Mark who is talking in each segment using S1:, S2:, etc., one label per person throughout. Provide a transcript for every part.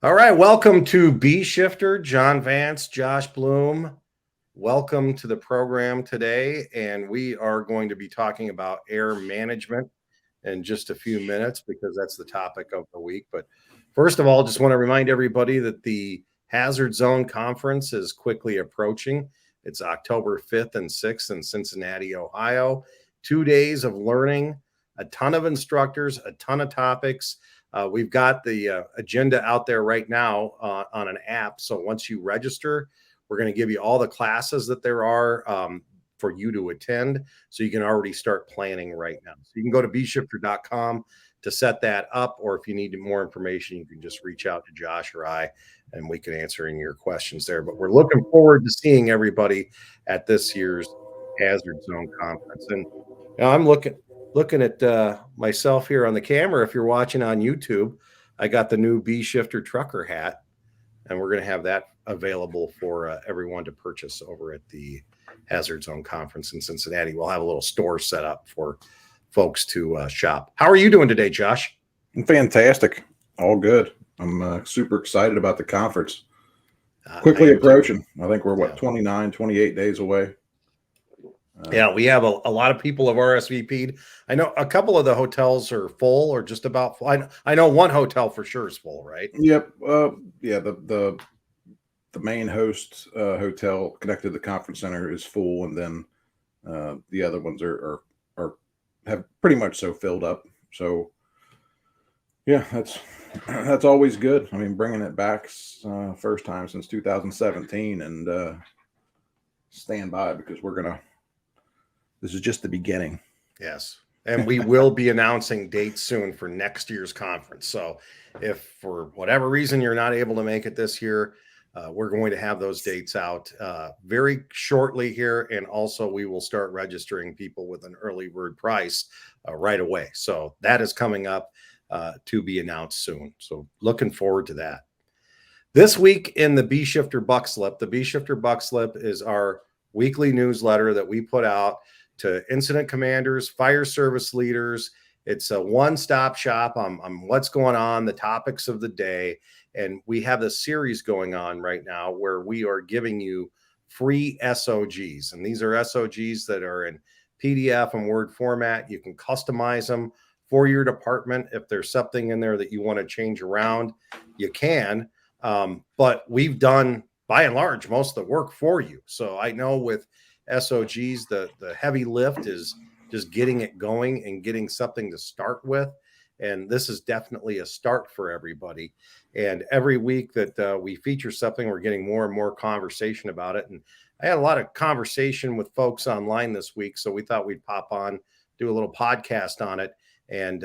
S1: All right, welcome to B Shifter, John Vance, Josh Blum. Welcome to the program today, and we are going to be talking about air management in just a few minutes because that's the topic of the week. But first of all, just want to remind everybody that the Hazard Zone Conference is quickly approaching. It's October 5th and 6th in Cincinnati, Ohio. 2 days of learning, a ton of instructors, a ton of topics. We've got the agenda out there right now on an app. So once you register, we're going to give you all the classes that there are for you to attend. So you can already start planning right now. So you can go to bshifter.com to set that up. Or if you need more information, you can just reach out to Josh or I, and we can answer any of your questions there. But we're looking forward to seeing everybody at this year's Hazard Zone Conference. And I'm looking at myself here on the camera. If you're watching on YouTube, I got the new B Shifter trucker hat, and we're going to have that available for everyone to purchase over at the Hazard Zone Conference in Cincinnati. We'll have a little store set up for folks to shop. How are you doing today, Josh?
S2: Fantastic. All good. I'm super excited about the conference. Quickly approaching. I think we're, 29, 28 days away.
S1: Yeah, we have a lot of people have RSVP'd. I know a couple of the hotels are full or just about full. I know one hotel for sure is full, right?
S2: Yep. Yeah, the main host hotel connected to the conference center is full, and then the other ones are have pretty much so filled up. So yeah, that's always good. I mean, bringing it back first time since 2017, and stand by because this is just the beginning.
S1: Yes. And we will be announcing dates soon for next year's conference. So if for whatever reason you're not able to make it this year, we're going to have those dates out very shortly here. And also we will start registering people with an early bird price right away. So that is coming up to be announced soon. So looking forward to that. This week in the B Shifter Buck Slip, the B Shifter Buck Slip is our weekly newsletter that we put out to incident commanders, fire service leaders. It's a one-stop shop on what's going on, the topics of the day. And we have a series going on right now where we are giving you free SOGs. And these are SOGs that are in PDF and Word format. You can customize them for your department. If there's something in there that you want to change around, you can. But we've done, by and large, most of the work for you. So I know with SOGs, the heavy lift is just getting it going and getting something to start with. And this is definitely a start for everybody. And every week that we feature something, we're getting more and more conversation about it. And I had a lot of conversation with folks online this week. So we thought we'd pop on, do a little podcast on it, and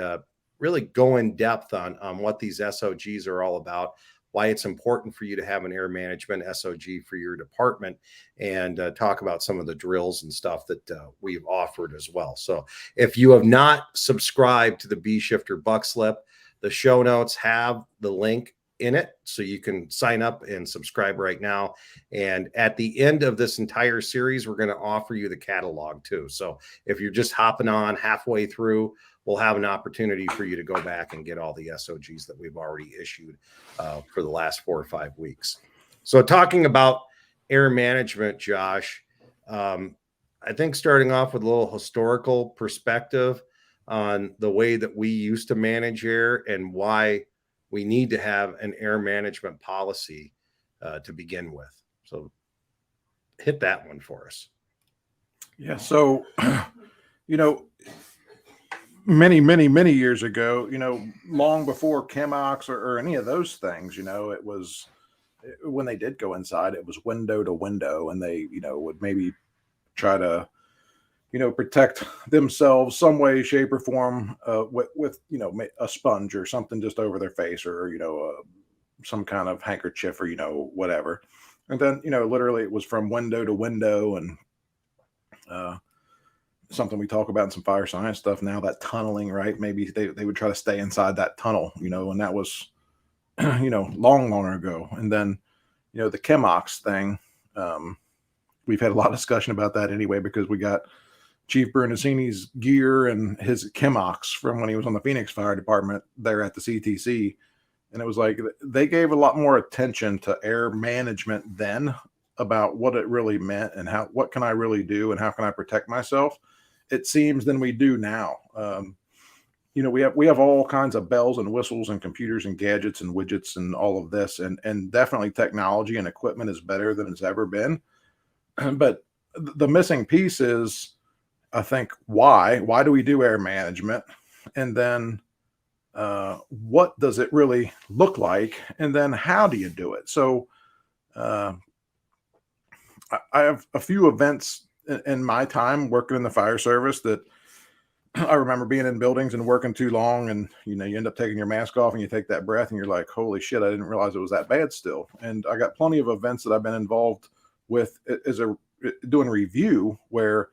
S1: really go in depth on what these SOGs are all about, why it's important for you to have an air management SOG for your department, and talk about some of the drills and stuff that we've offered as well. So if you have not subscribed to the B Shifter Buck Slip, the show notes have the link in it, so you can sign up and subscribe right now. And at the end of this entire series, we're going to offer you the catalog too. So if you're just hopping on halfway through, we'll have an opportunity for you to go back and get all the SOGs that we've already issued for the last 4 or 5 weeks. So talking about air management, Josh, I think starting off with a little historical perspective on the way that we used to manage air and why we need to have an air management policy to begin with. So hit that one for us.
S2: Yeah. So, many years ago, long before Chemox or any of those things, it was when they did go inside, it was window to window, and they, would maybe try to, protect themselves some way, shape, or form with a sponge or something just over their face, or, some kind of handkerchief, or, whatever. And then, literally it was from window to window, and something we talk about in some fire science stuff now, that tunneling, right? Maybe they would try to stay inside that tunnel, and that was, long ago. And then, the Chemox thing, we've had a lot of discussion about that anyway, because we got Chief Bernasini's gear and his Chemox from when he was on the Phoenix Fire Department there at the CTC. And it was like they gave a lot more attention to air management then, about what it really meant and what can I really do and how can I protect myself, it seems, than we do now. We have all kinds of bells and whistles and computers and gadgets and widgets and all of this, and definitely technology and equipment is better than it's ever been. But the missing piece is, I think, why do we do air management, and then what does it really look like, and then how do you do it? So I have a few events in my time working in the fire service that I remember being in buildings and working too long, and you end up taking your mask off and you take that breath and you're like, holy shit, I didn't realize it was that bad still. And I got plenty of events that I've been involved with as a doing review, where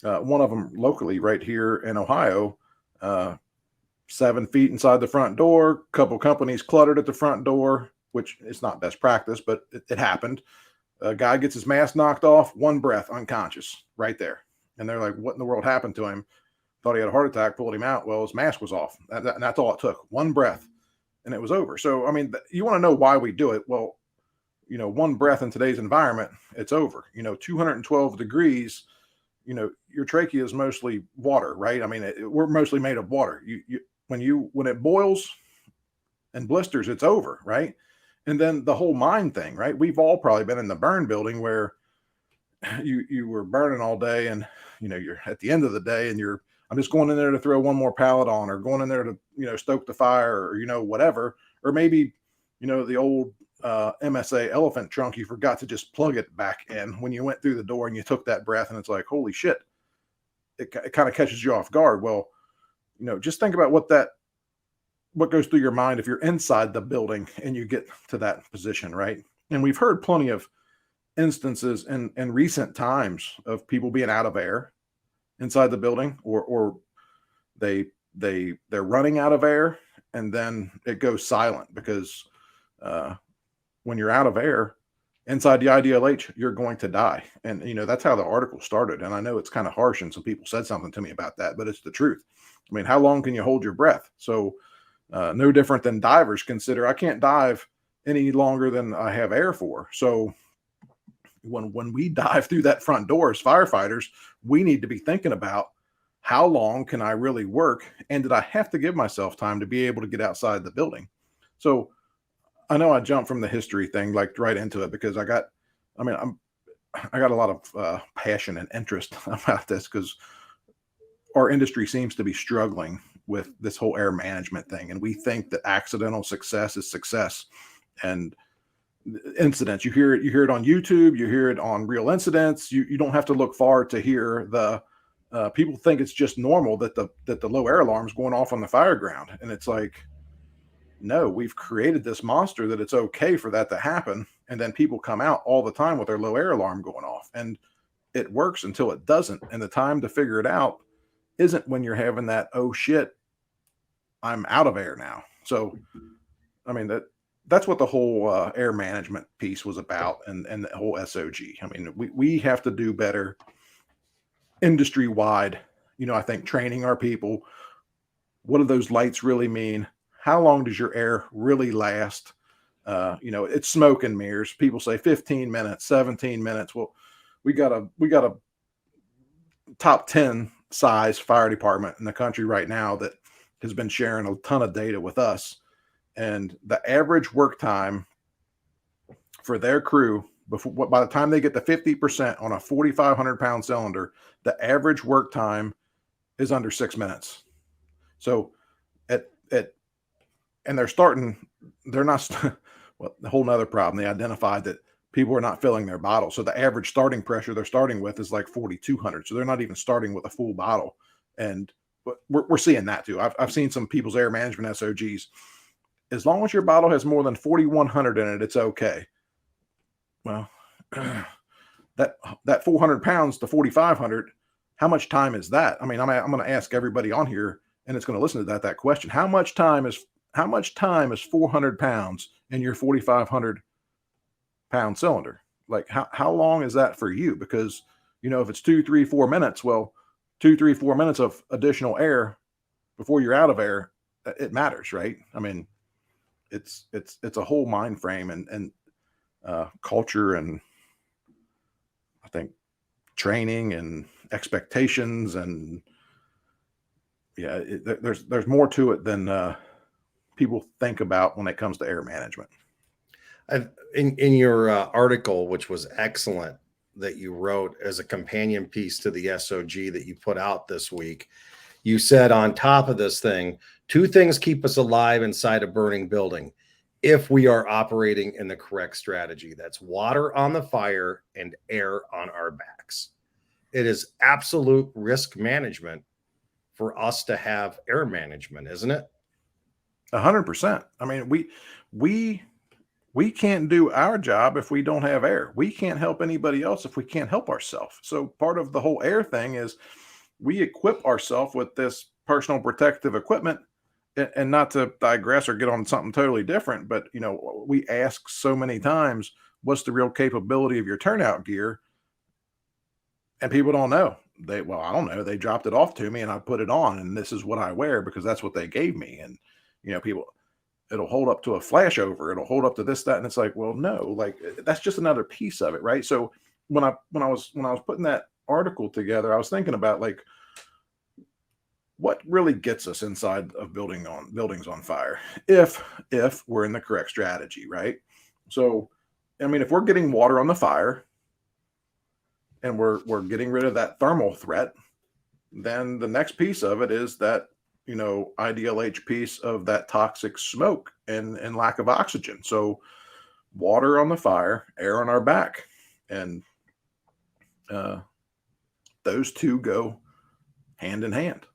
S2: one of them locally right here in Ohio, 7 feet inside the front door, couple companies cluttered at the front door, which is not best practice, but it happened. A guy gets his mask knocked off, one breath, unconscious right there. And they're like, what in the world happened to him? Thought he had a heart attack, pulled him out. Well, his mask was off. And that's all it took. One breath and it was over. So, I mean, you want to know why we do it. Well, one breath in today's environment, it's over. 212 degrees, your trachea is mostly water, right? I mean, we're mostly made of water. When it boils and blisters, it's over, right? And then the whole mind thing, right? We've all probably been in the burn building where you were burning all day, and you're at the end of the day, and I'm just going in there to throw one more pallet on, or going in there to stoke the fire, or whatever. Or maybe the old MSA elephant trunk, you forgot to just plug it back in when you went through the door and you took that breath, and it's like, holy shit, it kind of catches you off guard. Well, just think about what goes through your mind if you're inside the building and you get to that position, right? And we've heard plenty of instances in recent times of people being out of air inside the building, or they're running out of air, and then it goes silent because when you're out of air inside the IDLH, you're going to die. And that's how the article started. And I know it's kind of harsh, and some people said something to me about that, but it's the truth. I mean, how long can you hold your breath? So no different than divers consider, I can't dive any longer than I have air for. So when we dive through that front door as firefighters, we need to be thinking about, how long can I really work? And did I have to give myself time to be able to get outside the building? So I know I jumped from the history thing like right into it, because I got a lot of passion and interest about this, because our industry seems to be struggling with this whole air management thing. And we think that accidental success is success. And incidents, you hear it on YouTube, you hear it on real incidents. You don't have to look far to hear the people think it's just normal that the low air alarm is going off on the fire ground. And it's like, no, we've created this monster that it's okay for that to happen. And then people come out all the time with their low air alarm going off, and it works until it doesn't. And the time to figure it out isn't when you're having that, oh shit, I'm out of air now. So, I mean, that's what the whole air management piece was about, and the whole SOG. I mean, we have to do better industry wide. I think training our people. What do those lights really mean? How long does your air really last? It's smoke and mirrors. People say 15 minutes, 17 minutes. Well, we got a top 10 size fire department in the country right now that has been sharing a ton of data with us. And the average work time for their crew, by the time they get to 50% on a 4,500 pound cylinder, the average work time is under 6 minutes. So and they're not, well, a whole nother problem. They identified that people are not filling their bottle. So the average starting pressure they're starting with is like 4,200. So they're not even starting with a full bottle. And we're seeing that too. I've seen some people's air management SOGs. As long as your bottle has more than 4,100 in it, it's okay. Well, that 400 pounds to 4,500, how much time is that? I mean, I'm going to ask everybody on here, and it's going to listen to that question. How much time is 400 pounds in your 4,500 pound cylinder? Like how long is that for you? Because, if it's 2, 3, 4 minutes, well, 2, 3, 4 minutes of additional air before you're out of air, it matters, right? I mean, it's a whole mind frame and culture, and I think training and expectations, and yeah, there's more to it than people think about when it comes to air management.
S1: In your article, which was excellent, that you wrote as a companion piece to the SOG that you put out this week, you said on top of this thing, two things keep us alive inside a burning building if we are operating in the correct strategy. That's water on the fire and air on our backs. It is absolute risk management for us to have air management, isn't it?
S2: 100%. I mean, we can't do our job if we don't have air. We can't help anybody else if we can't help ourselves. So part of the whole air thing is we equip ourselves with this personal protective equipment. And not to digress or get on something totally different, but we ask so many times, what's the real capability of your turnout gear? And people don't know. I don't know. They dropped it off to me and I put it on, and this is what I wear because that's what they gave me. And people, it'll hold up to a flashover, it'll hold up to this, that, and it's like, well, no, like that's just another piece of it, right? So when I was putting that article together, I was thinking about like what really gets us inside of buildings on fire if we're in the correct strategy, right? So, I mean, if we're getting water on the fire and we're getting rid of that thermal threat, then the next piece of it is that IDLH piece of that toxic smoke and lack of oxygen. So water on the fire, air on our back, and those two go hand in hand.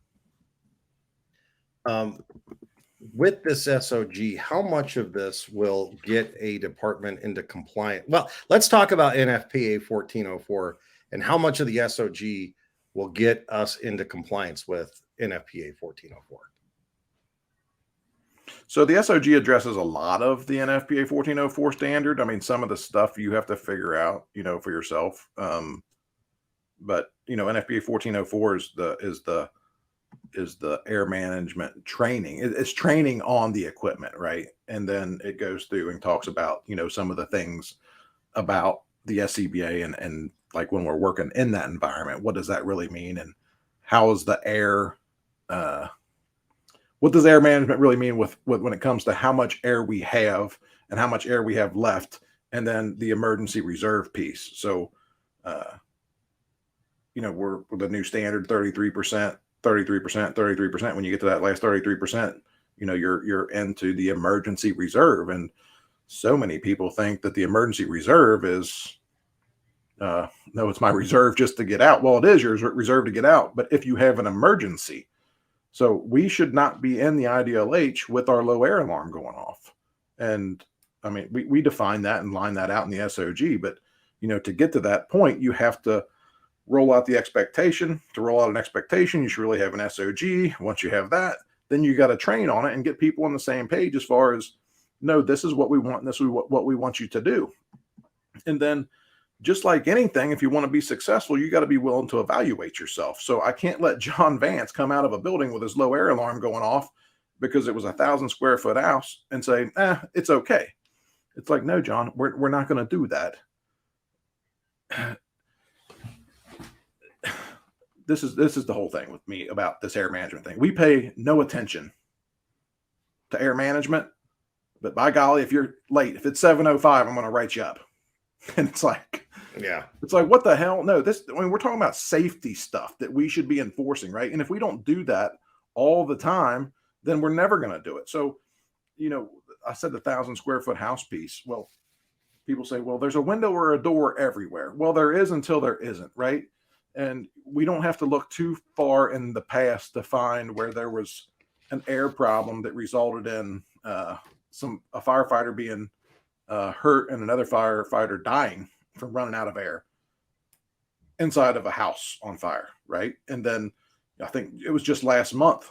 S1: With this SOG, how much of this will get a department into compliance? Well, let's talk about NFPA 1404 and how much of the SOG will get us into compliance with NFPA 1404.
S2: So the SOG addresses a lot of the NFPA 1404 standard. I mean, some of the stuff you have to figure out, for yourself. But NFPA 1404 is the air management training. It's training on the equipment, right? And then it goes through and talks about, some of the things about the SCBA and like when we're working in that environment, what does that really mean? And how is the air, what does air management really mean with when it comes to how much air we have and how much air we have left, and then the emergency reserve piece. So, we're the new standard 33%. 33%. When you get to that last 33%, you're into the emergency reserve. And so many people think that the emergency reserve is, no, it's my reserve just to get out. Well, it is your reserve to get out, but if you have an emergency, so we should not be in the IDLH with our low air alarm going off. And I mean, we define that and line that out in the SOG, but to get to that point, you have to roll out the expectation. To roll out an expectation, you should really have an SOG. Once you have that, then you got to train on it and get people on the same page as far as, no, this is what we want, and this is what we want you to do. And then just like anything, if you want to be successful, you got to be willing to evaluate yourself. So I can't let John Vance come out of a building with his low air alarm going off because it was 1,000 square foot house and say, it's okay. It's like, no, John, we're not going to do that. This is the whole thing with me about this air management thing. We pay no attention to air management, but by golly, if you're late, if it's 7:05, I'm going to write you up. And it's like, what the hell? No, we're talking about safety stuff that we should be enforcing, right? And if we don't do that all the time, then we're never going to do it. So, I said the 1,000 square foot house piece. Well, people say, well, there's a window or a door everywhere. Well, there is until there isn't, right? And we don't have to look too far in the past to find where there was an air problem that resulted in a firefighter being hurt and another firefighter dying from running out of air inside of a house on fire, right? And then I think it was just last month,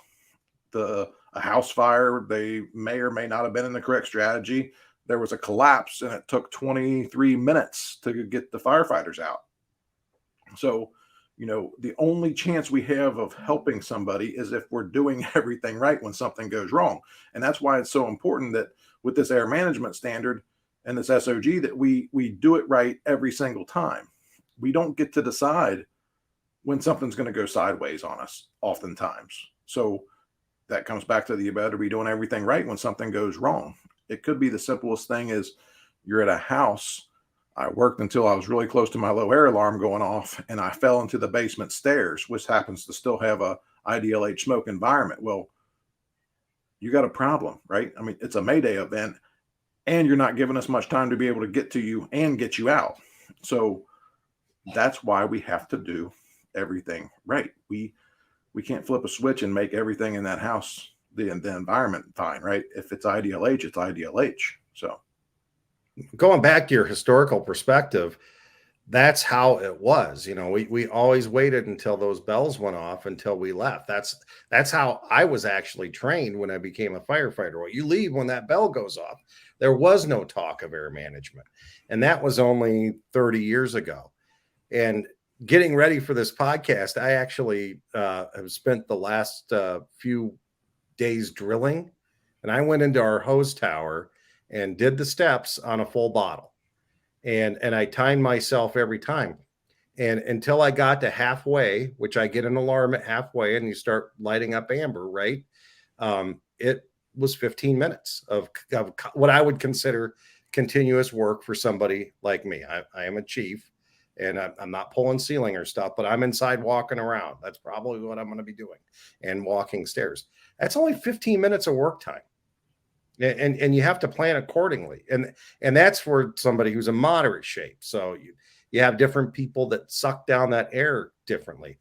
S2: a house fire. They may or may not have been in the correct strategy. There was a collapse and it took 23 minutes to get the firefighters out. So, the only chance we have of helping somebody is if we're doing everything right when something goes wrong. And that's why it's so important that with this air management standard and this SOG that we do it right every single time. We don't get to decide when something's going to go sideways on us oftentimes. So that comes back to, you better be doing everything right when something goes wrong. It could be the simplest thing is you're at a house. I worked until I was really close to my low air alarm going off, and I fell into the basement stairs, which happens to still have a IDLH smoke environment. Well, you got a problem, right? I mean, it's a Mayday event, and you're not giving us much time to be able to get to you and get you out. So that's why we have to do everything right. We can't flip a switch and make everything in that house, the environment, fine, right? If it's IDLH, it's IDLH. So
S1: going back to your historical perspective, that's how it was. We always waited until those bells went off until we left. That's how I was actually trained when I became a firefighter. Well, you leave when that bell goes off. There was no talk of air management, and that was only 30 years ago. And getting ready for this podcast, I actually have spent the last few days drilling, and I went into our hose tower and did the steps on a full bottle. And I timed myself every time. And until I got to halfway, which I get an alarm at halfway and you start lighting up amber, right? It was 15 minutes of what I would consider continuous work for somebody like me. I am a chief, and I'm not pulling ceiling or stuff, but I'm inside walking around. That's probably what I'm going to be doing, and walking stairs. That's only 15 minutes of work time. And you have to plan accordingly. And that's for somebody who's in moderate shape. So you have different people that suck down that air differently.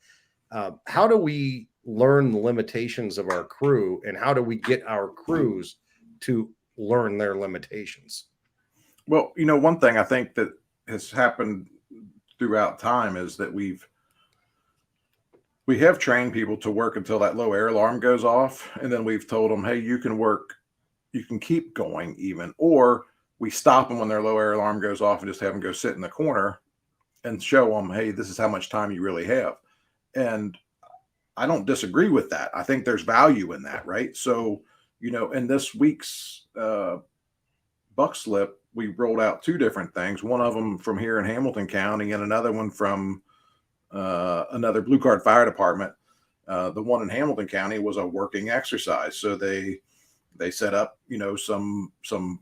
S1: How do we learn the limitations of our crew, and how do we get our crews to learn their limitations?
S2: Well, one thing I think that has happened throughout time is that we have trained people to work until that low air alarm goes off. And then we've told them, hey, you can work, you can keep going even, or we stop them when their low air alarm goes off and just have them go sit in the corner and show them, hey, this is how much time you really have. And I don't disagree with that. I think there's value in that, right? So, in this week's buck slip, we rolled out two different things. One of them from here in Hamilton County, and another one from another Blue Card Fire Department. The one in Hamilton County was a working exercise. So they set up, some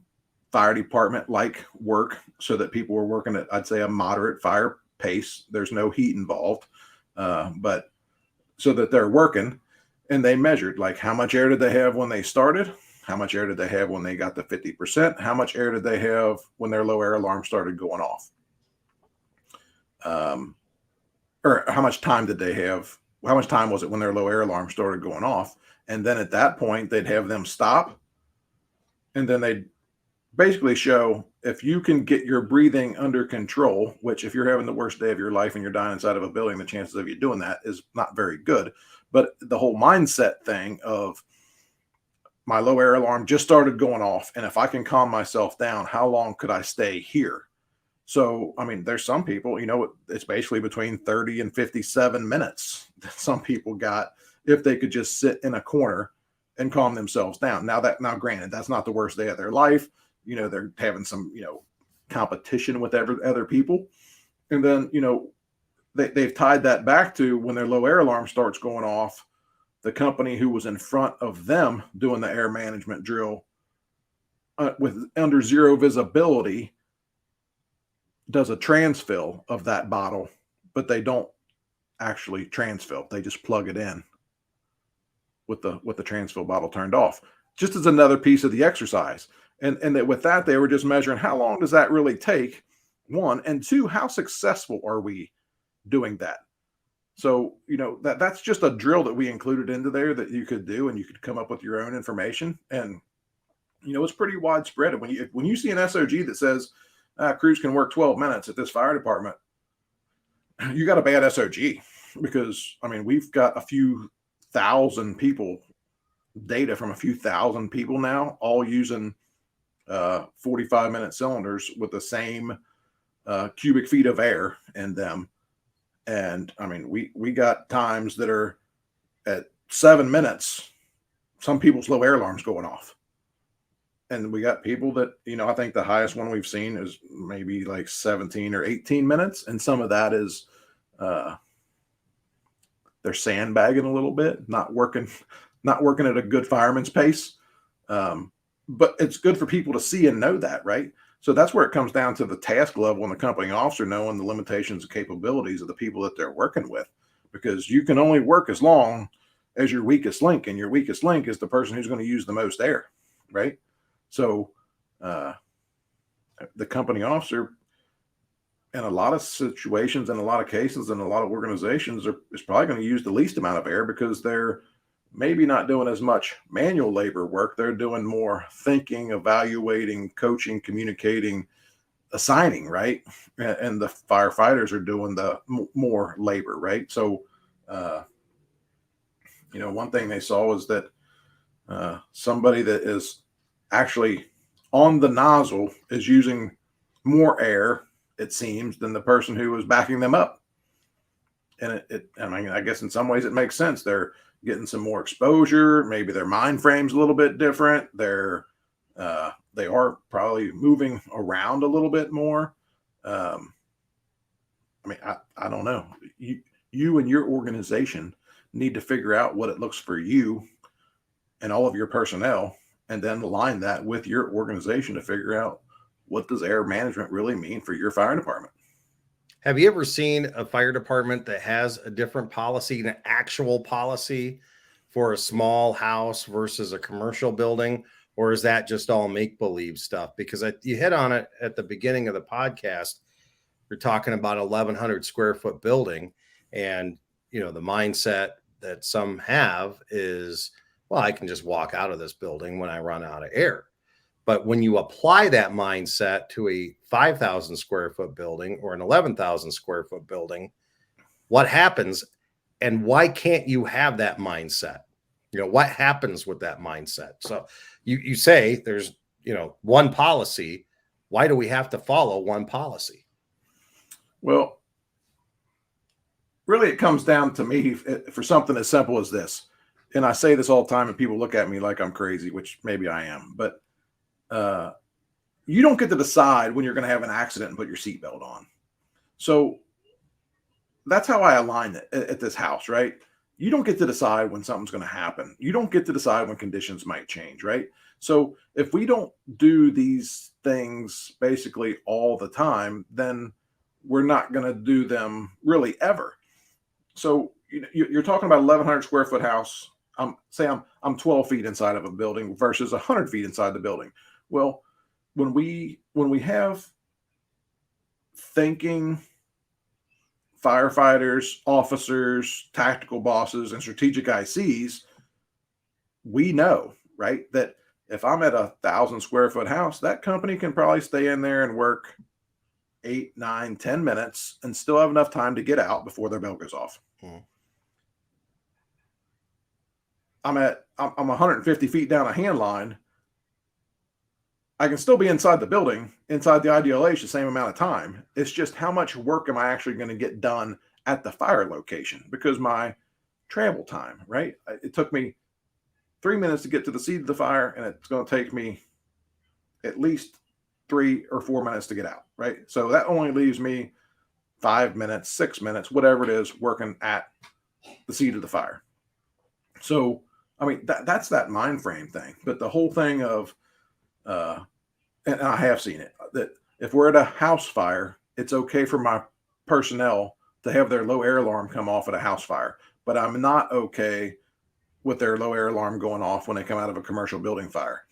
S2: fire department like work so that people were working at, I'd say, a moderate fire pace. There's no heat involved, but so that they're working, and they measured like how much air did they have when they started, how much air did they have when they got to 50%, how much air did they have when their low air alarm started going off, or how much time did they have, how much time was it when their low air alarm started going off. And then at that point, they'd have them stop. And then they'd basically show if you can get your breathing under control, which if you're having the worst day of your life and you're dying inside of a building, the chances of you doing that is not very good. But the whole mindset thing of my low air alarm just started going off, and if I can calm myself down, how long could I stay here? So, I mean, there's some people, it's basically between 30 and 57 minutes that some people got if they could just sit in a corner and calm themselves down. Now, granted, that's not the worst day of their life. They're having some, competition with other people. And then, they've tied that back to when their low air alarm starts going off, the company who was in front of them doing the air management drill with under zero visibility does a transfill of that bottle, but they don't actually transfill. They just plug it in with the transfill bottle turned off, just as another piece of the exercise. And that with that, they were just measuring how long does that really take, one, and two, how successful are we doing that? So, that's just a drill that we included into there that you could do, and you could come up with your own information. And, it's pretty widespread. And when you see an SOG that says crews can work 12 minutes at this fire department, you got a bad SOG, because, I mean, we've got a few thousand people, data from a few thousand people now, all using 45-minute cylinders with the same cubic feet of air in them. And I mean, we got times that are at 7 minutes, some people's low air alarms going off. And we got people that, I think the highest one we've seen is maybe like 17 or 18 minutes. And some of that is uh, they're sandbagging a little bit, not working at a good fireman's pace. But it's good for people to see and know that, right? So that's where it comes down to the task level and the company officer knowing the limitations and capabilities of the people that they're working with, because you can only work as long as your weakest link, and your weakest link is the person who's going to use the most air, right? So the company officer, in a lot of situations, in a lot of cases, in a lot of organizations, is probably going to use the least amount of air because they're maybe not doing as much manual labor work. They're doing more thinking, evaluating, coaching, communicating, assigning, right? And the firefighters are doing the more labor, right? So, one thing they saw was that somebody that is actually on the nozzle is using more air, it seems, than the person who was backing them up. And I mean, I guess in some ways it makes sense. They're getting some more exposure. Maybe their mind frame's a little bit different. They are probably moving around a little bit more. I mean, I don't know. You and your organization need to figure out what it looks for you and all of your personnel, and then align that with your organization to figure out what does air management really mean for your fire department.
S1: Have you ever seen a fire department that has a different policy, an actual policy for a small house versus a commercial building? Or is that just all make-believe stuff? Because you hit on it at the beginning of the podcast. You're talking about 1,100 square foot building. And, the mindset that some have is, well, I can just walk out of this building when I run out of air. But when you apply that mindset to a 5,000 square foot building or an 11,000 square foot building, what happens, and why can't you have that mindset? What happens with that mindset? So you say there's, one policy. Why do we have to follow one policy?
S2: Well, really, it comes down to me for something as simple as this. And I say this all the time, and people look at me like I'm crazy, which maybe I am. But you don't get to decide when you're going to have an accident and put your seatbelt on. So that's how I align it at this house, right? You don't get to decide when something's going to happen. You don't get to decide when conditions might change, right? So if we don't do these things basically all the time, then we're not going to do them really ever. So you're talking about 1,100 square foot house. Say I'm 12 feet inside of a building versus 100 feet inside the building. Well, when we have thinking firefighters, officers, tactical bosses, and strategic ICs, we know, right, that if I'm at 1,000 square foot house, that company can probably stay in there and work 8, 9, 10 minutes and still have enough time to get out before their bell goes off. I'm 150 feet down a hand line. I can still be inside the building, inside the IDLH, the same amount of time. It's just how much work am I actually going to get done at the fire location, because my travel time, right? It took me 3 minutes to get to the seat of the fire, and it's going to take me at least 3 or 4 minutes to get out, right? So that only leaves me 5 minutes, 6 minutes, whatever it is, working at the seat of the fire. So, I mean, that's that mind frame thing. But the whole thing of, and I have seen it, that if we're at a house fire, it's okay for my personnel to have their low air alarm come off at a house fire. But I'm not okay with their low air alarm going off when they come out of a commercial building fire.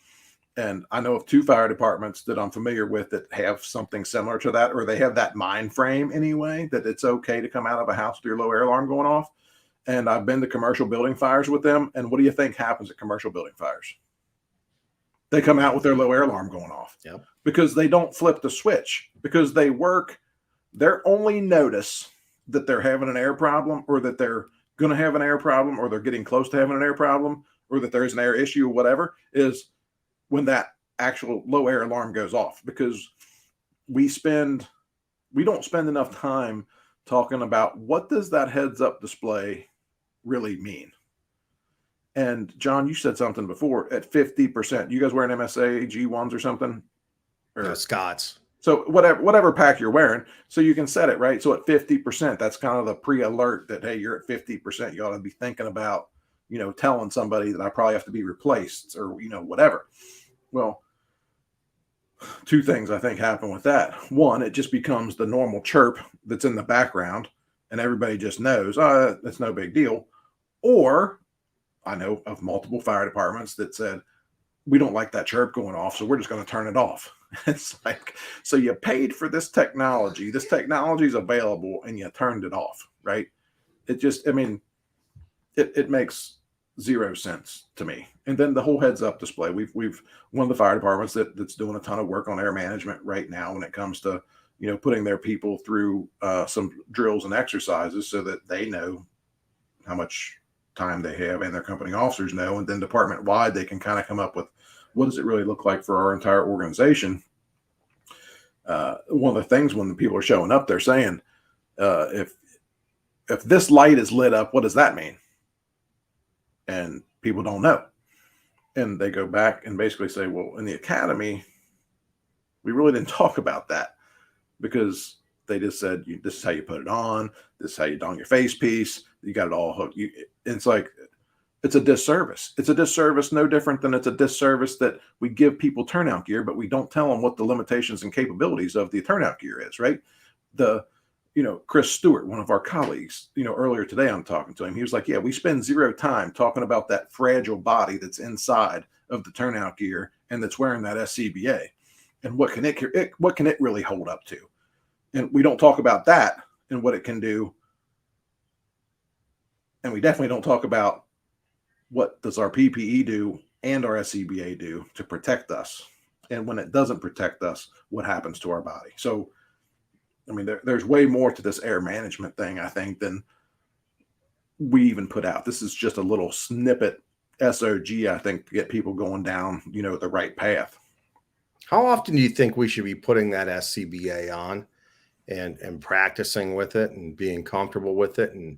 S2: And I know of 2 fire departments that I'm familiar with that have something similar to that, or they have that mind frame anyway, that it's okay to come out of a house with your low air alarm going off. And I've been to commercial building fires with them. And what do you think happens at commercial building fires? They come out with their low air alarm going off.
S1: Yep.
S2: Because they don't flip the switch, because they work. Their only notice that they're having an air problem, or that they're going to have an air problem, or they're getting close to having an air problem, or that there's an air issue or whatever, is when that actual low air alarm goes off. Because we don't spend enough time talking about what does that heads up display really mean. And John, you said something before at 50%. You guys wearing MSA G1s or something? Or
S1: Scott's.
S2: so whatever pack you're wearing, so you can set it right. So at 50%, that's kind of the pre-alert that, hey, you're at 50%. You ought to be thinking about, telling somebody that I probably have to be replaced or, whatever. Well, two things I think happen with that. One, it just becomes the normal chirp that's in the background and everybody just knows, that's no big deal. Or I know of multiple fire departments that said, we don't like that chirp going off, so we're just going to turn it off. It's like, so you paid for this technology. This technology is available and you turned it off, right? It just, it makes zero sense to me. And then the whole heads up display. We've one of the fire departments that's doing a ton of work on air management right now when it comes to, putting their people through some drills and exercises so that they know how much time they have and their company officers know. And then department wide, they can kind of come up with, what does it really look like for our entire organization? One of the things when the people are showing up, they're saying, if this light is lit up, what does that mean? And people don't know. And they go back and basically say, well, in the academy, we really didn't talk about that because they just said, this is how you put it on. This is how you don your face piece. You got it all hooked. It's like, it's a disservice. It's a disservice, no different than it's a disservice that we give people turnout gear, but we don't tell them what the limitations and capabilities of the turnout gear is, right? Chris Stewart, one of our colleagues, earlier today I'm talking to him, he was like, yeah, we spend zero time talking about that fragile body that's inside of the turnout gear and that's wearing that SCBA. And what can it really hold up to? And we don't talk about that and what it can do. And we definitely don't talk about what does our PPE do and our SCBA do to protect us? And when it doesn't protect us, what happens to our body? So, there's way more to this air management thing, I think, than we even put out. This is just a little snippet SOG, I think, to get people going down, the right path.
S1: How often do you think we should be putting that SCBA on and practicing with it and being comfortable with it and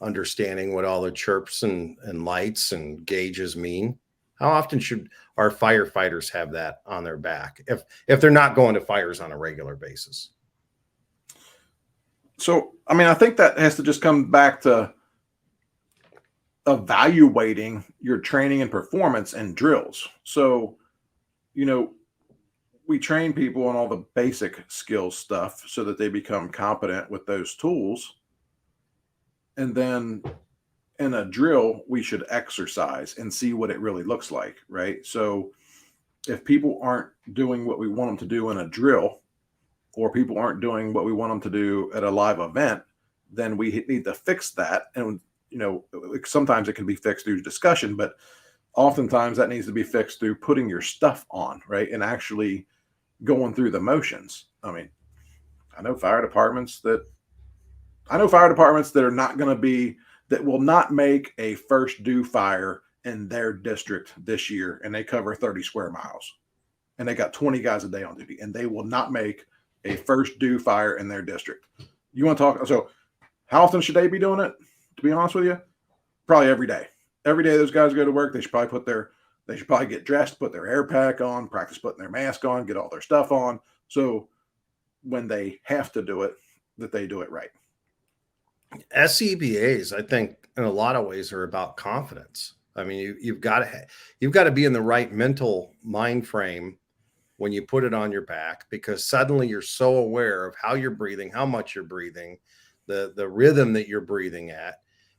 S1: understanding what all the chirps and lights and gauges mean? How often should our firefighters have that on their back if they're not going to fires on a regular basis?
S2: So, I think that has to just come back to evaluating your training and performance and drills. So, we train people on all the basic skills stuff so that they become competent with those tools. And then in a drill, we should exercise and see what it really looks like, right? So if people aren't doing what we want them to do in a drill, or people aren't doing what we want them to do at a live event, then we need to fix that. And, sometimes it can be fixed through discussion, but oftentimes that needs to be fixed through putting your stuff on, right? And actually going through the motions. I know fire departments that are not going to be, that will not make a first due fire in their district this year. And they cover 30 square miles and they got 20 guys a day on duty and they will not make a first due fire in their district. You want to talk? So how often should they be doing it? To be honest with you, probably every day. Every day those guys go to work, they should probably get dressed, put their air pack on, practice putting their mask on, get all their stuff on. So when they have to do it, that they do it right.
S1: SCBAs, I think, in a lot of ways are about confidence. You've got to be in the right mental mind frame when you put it on your back, because suddenly you're so aware of how you're breathing, how much you're breathing, the rhythm that you're breathing at.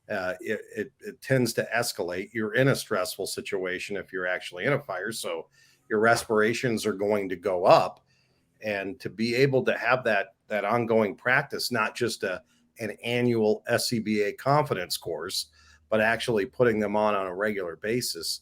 S1: It tends to escalate. You're in a stressful situation if you're actually in a fire, so your respirations are going to go up. And to be able to have that ongoing practice, not just an annual SCBA confidence course, but actually putting them on a regular basis,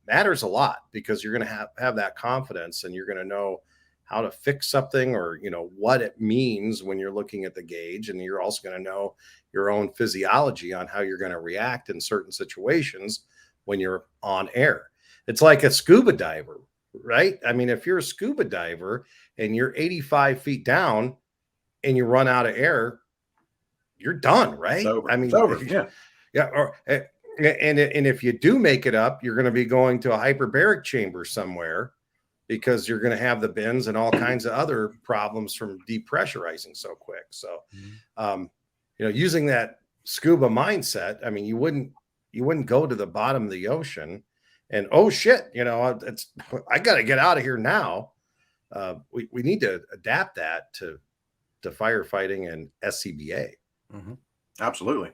S1: matters a lot, because you're going to have that confidence and you're going to know how to fix something, or what it means when you're looking at the gauge, and you're also going to know your own physiology on how you're going to react in certain situations when you're on air. It's like a scuba diver, right? If you're a scuba diver and you're 85 feet down and you run out of air, you're done, right?
S2: It's over.
S1: I mean,
S2: It's over. Yeah.
S1: yeah. And if you do make it up, you're going to be going to a hyperbaric chamber somewhere because you're going to have the bins and all kinds of other problems from depressurizing so quick. So, using that scuba mindset, I mean, you wouldn't go to the bottom of the ocean and, oh shit, I got to get out of here now. We need to adapt that to firefighting and SCBA.
S2: Mm-hmm. Absolutely.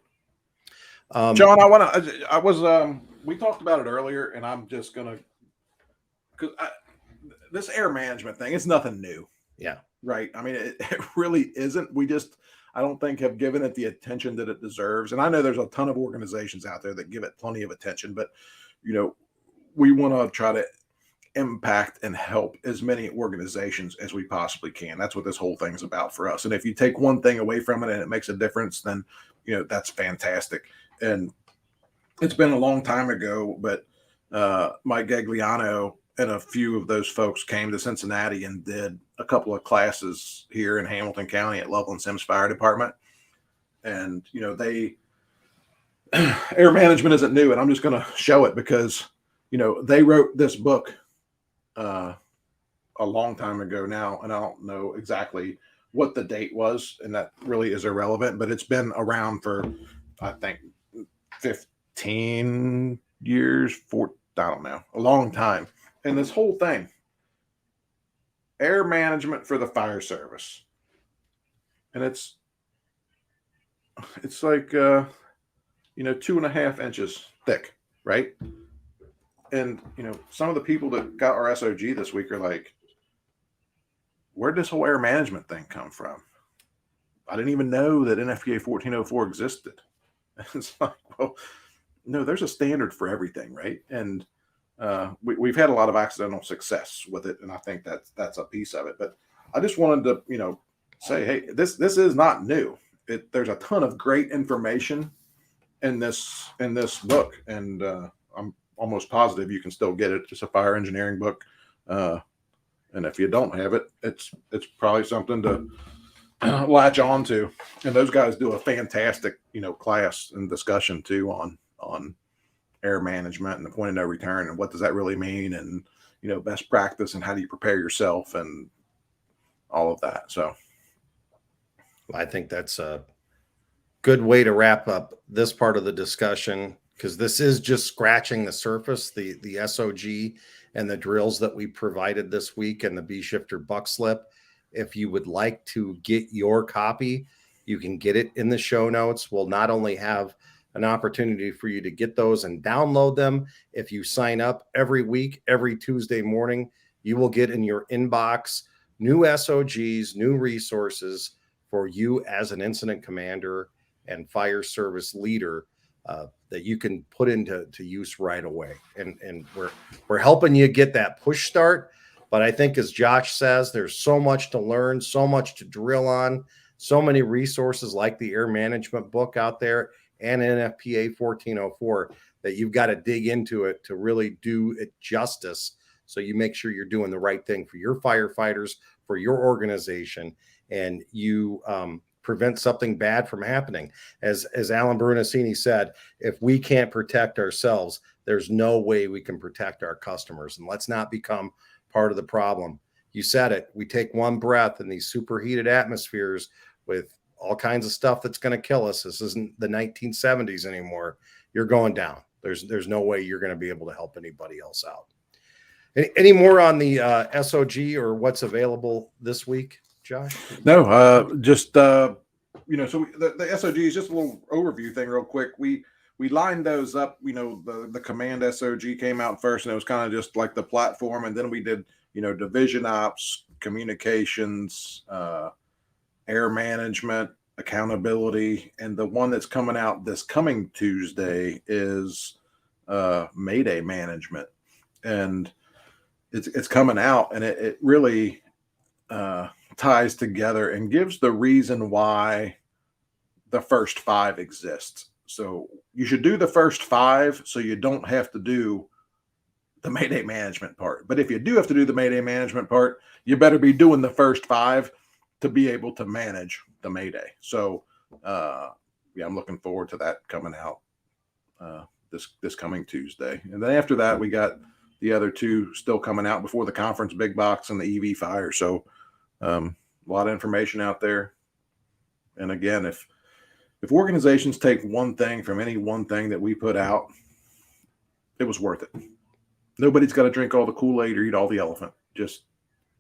S1: John,
S2: we talked about it earlier, and I'm just going to, because this air management thing, it's nothing new.
S1: Yeah.
S2: Right. I mean, it really isn't. I don't think have given it the attention that it deserves. And I know there's a ton of organizations out there that give it plenty of attention, but, we want to try to impact and help as many organizations as we possibly can. That's what this whole thing's about for us. And if you take one thing away from it and it makes a difference, then, that's fantastic. And it's been a long time ago, but Mike Gagliano and a few of those folks came to Cincinnati and did a couple of classes here in Hamilton County at Loveland Sims Fire Department. And, air management isn't new, and I'm just going to show it because, they wrote this book a long time ago now, and I don't know exactly what the date was, and that really is irrelevant, but it's been around for, I think, 15 years, I don't know, a long time. And this whole thing, air management for the fire service. And it's like, 2.5 inches thick, right? And, some of the people that got our SOG this week are like, where'd this whole air management thing come from? I didn't even know that NFPA 1404 existed. It's like, well, no, there's a standard for everything, right? And we've had a lot of accidental success with it, and I think that's a piece of it. But I just wanted to, say, hey, this is not new. There's a ton of great information in this book, and I'm almost positive you can still get it. It's a fire engineering book, and if you don't have it, it's probably something to latch on to. And those guys do a fantastic, class and discussion too on air management and the point of no return and what does that really mean, and best practice and how do you prepare yourself and all of that. So
S1: I think that's a good way to wrap up this part of the discussion, because this is just scratching the surface, the SOG and the drills that we provided this week and the B shifter buck slip. If you would like to get your copy, you can get it in the show notes. We'll not only have an opportunity for you to get those and download them. If you sign up every week, every Tuesday morning, you will get in your inbox new SOGs, new resources for you as an incident commander and fire service leader that you can put into use right away. And we're helping you get that push start. But I think, as Josh says, there's so much to learn, so much to drill on, so many resources like the air management book out there and NFPA 1404 that you've got to dig into it to really do it justice. So you make sure you're doing the right thing for your firefighters, for your organization, and you prevent something bad from happening. As Alan Brunacini said, if we can't protect ourselves, there's no way we can protect our customers. And let's not become part of the problem. You said it. We take one breath in these superheated atmospheres with all kinds of stuff that's going to kill us. This isn't the 1970s anymore. You're going down. There's no way you're going to be able to help anybody else out. Any more on the SOG or what's available this week, Josh?
S2: No, just so the SOG is just a little overview thing, real quick. We lined those up. The command SOG came out first, and it was kind of just like the platform, and then we did division ops, communications, air management, accountability, and the one that's coming out this coming Tuesday is Mayday management, and it's coming out, and it really ties together and gives the reason why the first 5 exists. So you should do the first 5 so you don't have to do the Mayday management part. But if you do have to do the Mayday management part, you better be doing the first 5 to be able to manage the Mayday. So Yeah, I'm looking forward to that coming out this coming Tuesday. And then after that, we got the other two still coming out before the conference, Big Box and the EV Fire. So a lot of information out there. And again, if organizations take one thing from any one thing that we put out, it was worth it. Nobody's got to drink all the Kool-Aid or eat all the elephant. Just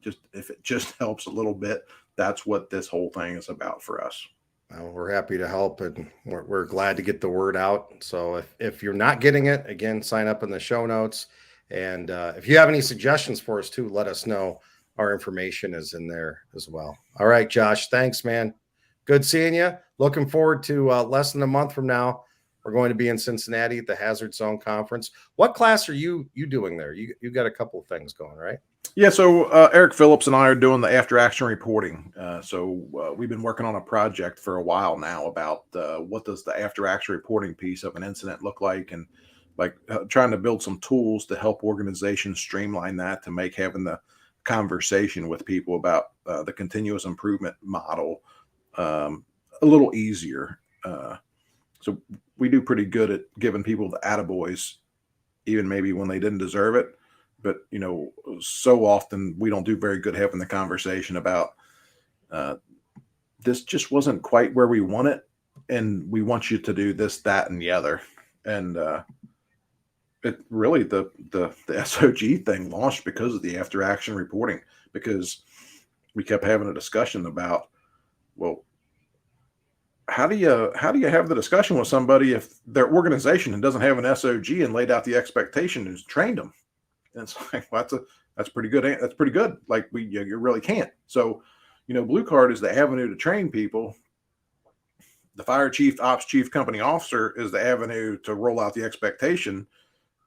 S2: if it just helps a little bit, that's what this whole thing is about for us.
S1: Well, we're happy to help, and we're glad to get the word out. So if you're not getting it, again, sign up in the show notes. And if you have any suggestions for us too, let us know. Our information is in there as well. All right, Josh, thanks, man. Good seeing you. Looking forward to less than a month from now. We're going to be in Cincinnati at the Hazard Zone Conference. What class are you doing there? You got a couple of things going, right?
S2: Yeah, so Eric Phillips and I are doing the after action reporting. We've been working on a project for a while now about what does the after action reporting piece of an incident look like, and trying to build some tools to help organizations streamline that, to make having the conversation with people about the continuous improvement model a little easier. So we do pretty good at giving people the attaboys, even maybe when they didn't deserve it. But, so often we don't do very good having the conversation about this just wasn't quite where we want it, and we want you to do this, that, and the other. And it really, the SOG thing launched because of the after action reporting, because we kept having a discussion about, well, how do you have the discussion with somebody if their organization doesn't have an SOG and laid out the expectation and trained them? And it's like, well, that's pretty good. That's pretty good. Like you really can't. So, Blue Card is the avenue to train people. The fire chief, ops chief, company officer is the avenue to roll out the expectation.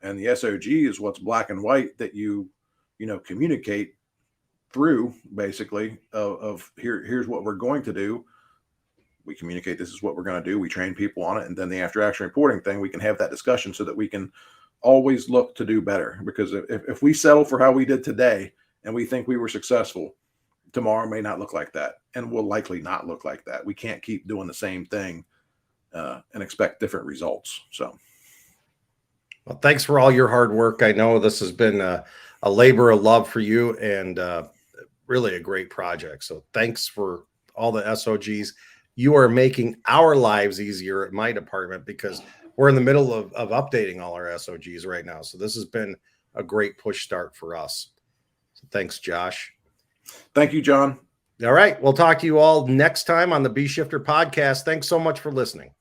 S2: And the SOG is what's black and white that you communicate through, basically, of here's what we're going to do. We communicate this is what we're going to do. We train people on it. And then the after action reporting thing, we can have that discussion so that we can always look to do better. Because if we settle for how we did today and we think we were successful, tomorrow may not look like that, and will likely not look like that. We can't keep doing the same thing and expect different results. So,
S1: well, thanks for all your hard work. I know this has been a labor of love for you, and really a great project. So thanks for all the SOGs. You are making our lives easier at my department, because we're in the middle of updating all our SOGs right now. So this has been a great push start for us. So thanks, Josh.
S2: Thank you, John.
S1: All right. We'll talk to you all next time on the B Shifter podcast. Thanks so much for listening.